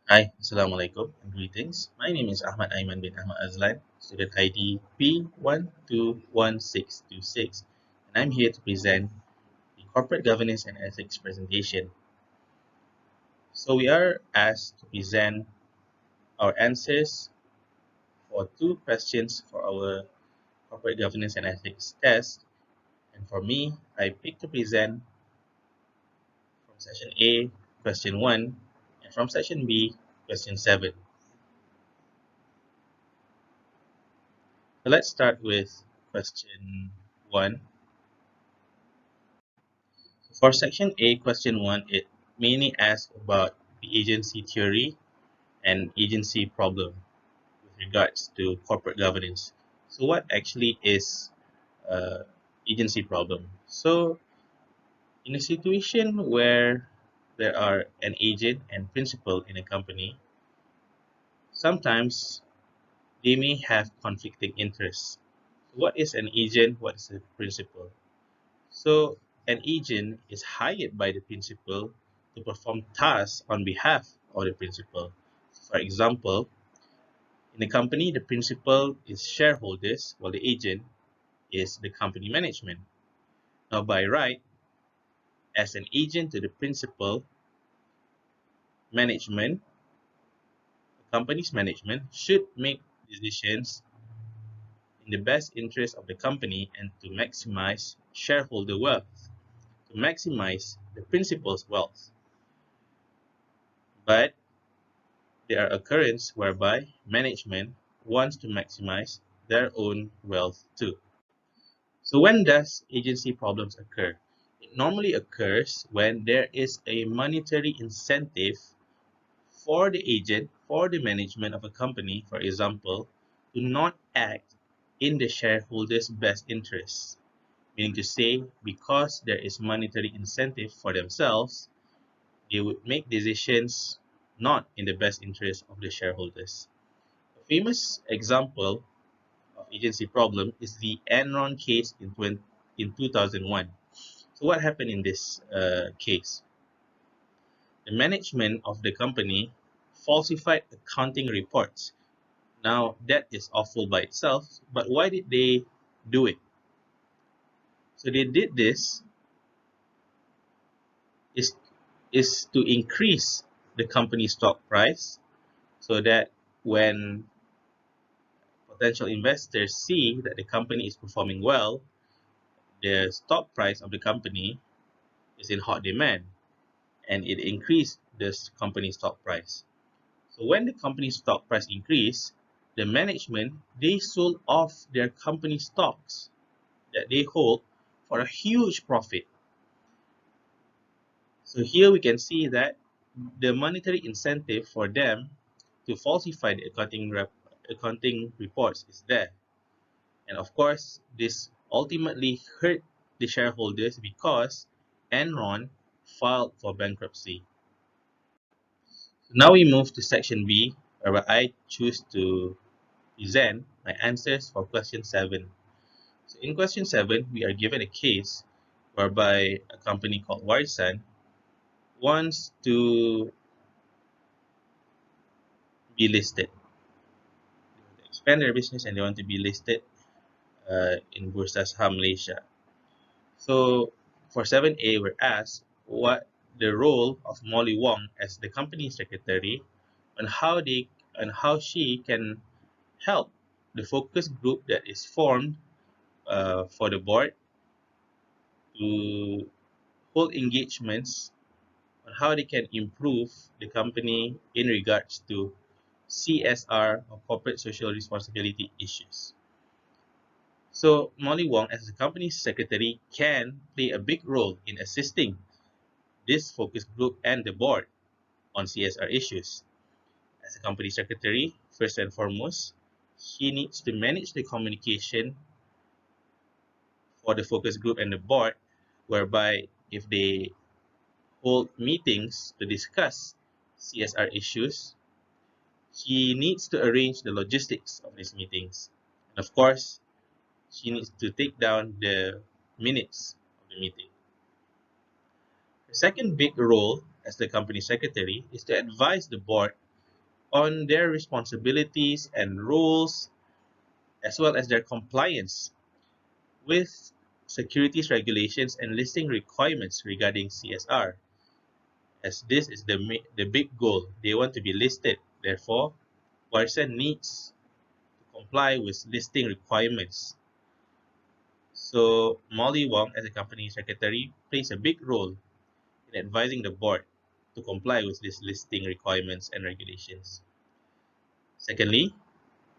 Hi, Assalamualaikum and greetings. My name is Ahmad Aiman bin Ahmad Azlan, student ID P121626, and I'm here to present the Corporate Governance and Ethics presentation. So we are asked to present our answers for two questions for our Corporate Governance and Ethics test. And for me, I picked to present from section A, question 1, and from section B, question 7. So let's start with question 1. For section A, question 1, it mainly asks about the agency theory and agency problem with regards to corporate governance. So what actually is uh, agency problem? So in a situation where there are an agent and principal in a company, sometimes they may have conflicting interests. What is an agent? What is a principal? So an agent is hired by the principal to perform tasks on behalf of the principal. For example, in a company, the principal is shareholders while the agent is the company management. Now, by right, as an agent to the principal, management, the company's management should make decisions in the best interest of the company and to maximize shareholder wealth, to maximize the principal's wealth. But there are occurrences whereby management wants to maximize their own wealth too. So when does agency problems occur? It normally occurs when there is a monetary incentive for the agent, for the management of a company, for example, to not act in the shareholders' best interests. Meaning to say, because there is monetary incentive for themselves, they would make decisions not in the best interest of the shareholders. A famous example of agency problem is the Enron case in 2001. So what happened in this case? The management of the company falsified accounting reports. Now that is awful by itself, but why did they do it? So they did this is is to increase the company stock price so that when potential investors see that the company is performing well, the stock price of the company is in hot demand and it increased this company's stock price. So when the company's stock price increased, the management they sold off their company stocks that they hold for a huge profit. So here we can see that the monetary incentive for them to falsify the accounting reports is there. And of course, this ultimately hurt the shareholders because Enron filed for bankruptcy. Now we move to section B, where I choose to present my answers for question 7. So in question 7, we are given a case whereby a company called Warsan wants to be listed. They want to expand their business and they want to be listed in Bursa Saham Malaysia. So for 7A, we're asked what the role of Molly Wong as the company secretary and how she can help the focus group that is formed for the board to hold engagements on how they can improve the company in regards to CSR or corporate social responsibility issues. So Molly Wong as the company's secretary can play a big role in assisting this focus group and the board on CSR issues. As a company secretary, first and foremost, she needs to manage the communication for the focus group and the board, whereby if they hold meetings to discuss CSR issues, she needs to arrange the logistics of these meetings. And of course, she needs to take down the minutes of the meeting. Her second big role as the company secretary is to advise the board on their responsibilities and roles, as well as their compliance with securities regulations and listing requirements regarding CSR, as this is the big goal. They want to be listed. Therefore, Warisan needs to comply with listing requirements. So Molly Wong, as a company secretary, plays a big role in advising the board to comply with these listing requirements and regulations. Secondly,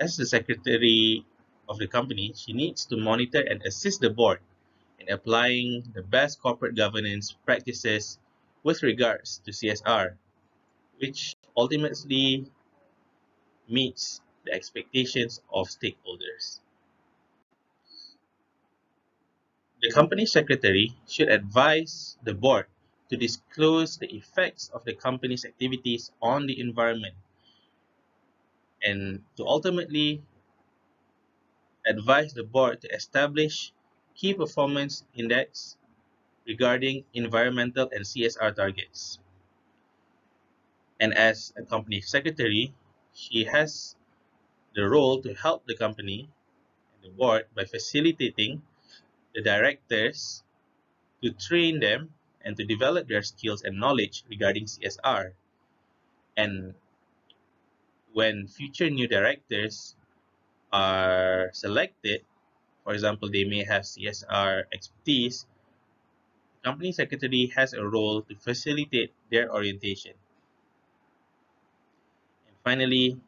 as the secretary of the company, she needs to monitor and assist the board in applying the best corporate governance practices with regards to CSR, which ultimately meets the expectations of stakeholders. The company secretary should advise the board to disclose the effects of the company's activities on the environment and to ultimately advise the board to establish key performance index regarding environmental and CSR targets. And as a company secretary, she has the role to help the company and the board by facilitating the directors to train them and to develop their skills and knowledge regarding CSR. And when future new directors are selected, for example, they may have CSR expertise, the company secretary has a role to facilitate their orientation. And finally,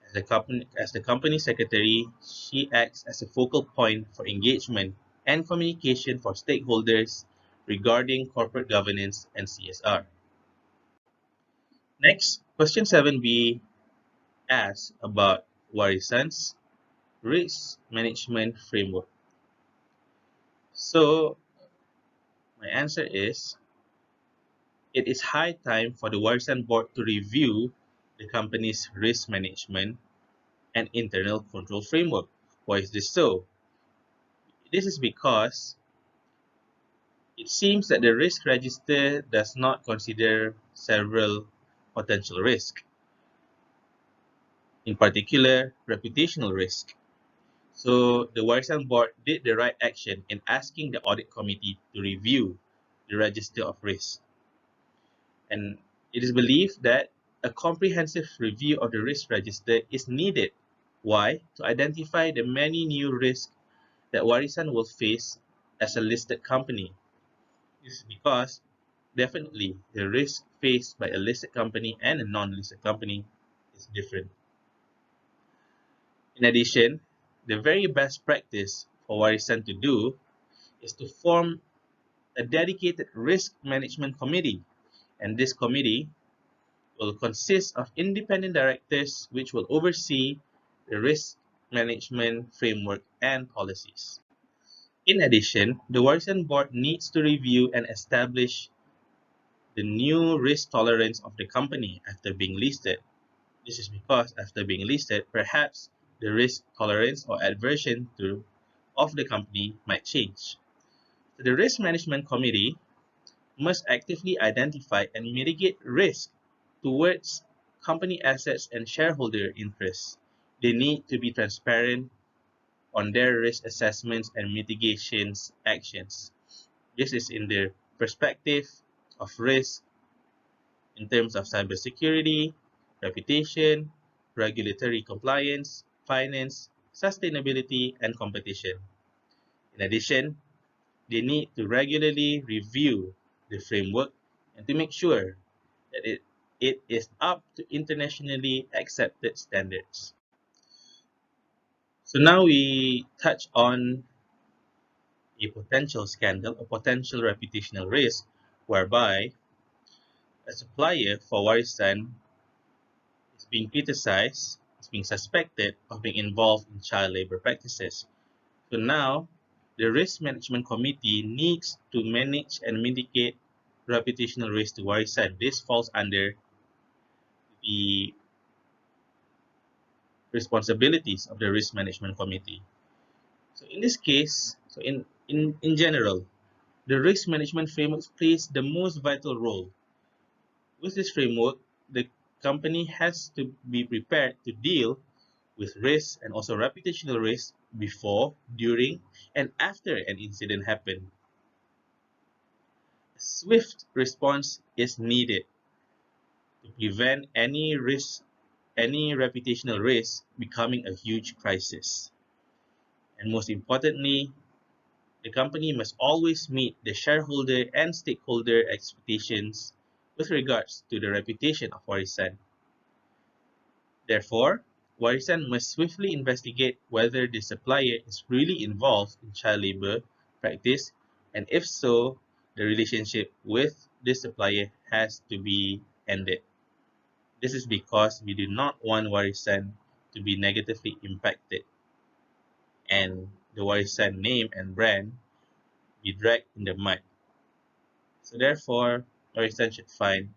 as the company secretary, she acts as a focal point for engagement and communication for stakeholders regarding corporate governance and CSR. Next, question 7b asks about Warisan's risk management framework. So, my answer is it is high time for the Warisan board to review the company's risk management and internal control framework. Why is this so? This is because it seems that the risk register does not consider several potential risks, in particular reputational risk. So the Warisan board did the right action in asking the audit committee to review the register of risk. And it is believed that a comprehensive review of the risk register is needed. Why? To identify the many new risks that Warisan will face as a listed company. This is because definitely the risk faced by a listed company and a non-listed company is different. In addition, the very best practice for Warisan to do is to form a dedicated risk management committee, and this committee will consist of independent directors which will oversee the risk management framework and policies. In addition, the Warisan board needs to review and establish the new risk tolerance of the company after being listed. This is because after being listed, perhaps the risk tolerance or aversion of the company might change. So the Risk Management Committee must actively identify and mitigate risk towards company assets and shareholder interests. They need to be transparent on their risk assessments and mitigations actions. This is in the perspective of risk in terms of cybersecurity, reputation, regulatory compliance, finance, sustainability, and competition. In addition, they need to regularly review the framework and to make sure that it is up to internationally accepted standards. So now we touch on a potential scandal, a potential reputational risk, whereby a supplier for Warisan is being criticized, is being suspected of being involved in child labor practices. So now, the Risk Management Committee needs to manage and mitigate reputational risk to Warisan. This falls under the responsibilities of the Risk Management Committee. So in this case, in general, the risk management framework plays the most vital role. With this framework, the company has to be prepared to deal with risk and also reputational risk before, during, and after an incident happened. A swift response is needed to prevent any reputational risk becoming a huge crisis. And most importantly, the company must always meet the shareholder and stakeholder expectations with regards to the reputation of Warisan. Therefore, Warisan must swiftly investigate whether the supplier is really involved in child labor practice, and if so, the relationship with the supplier has to be ended. This is because we do not want Warisan to be negatively impacted and the Warisan name and brand be dragged in the mud. So therefore, Warisan should find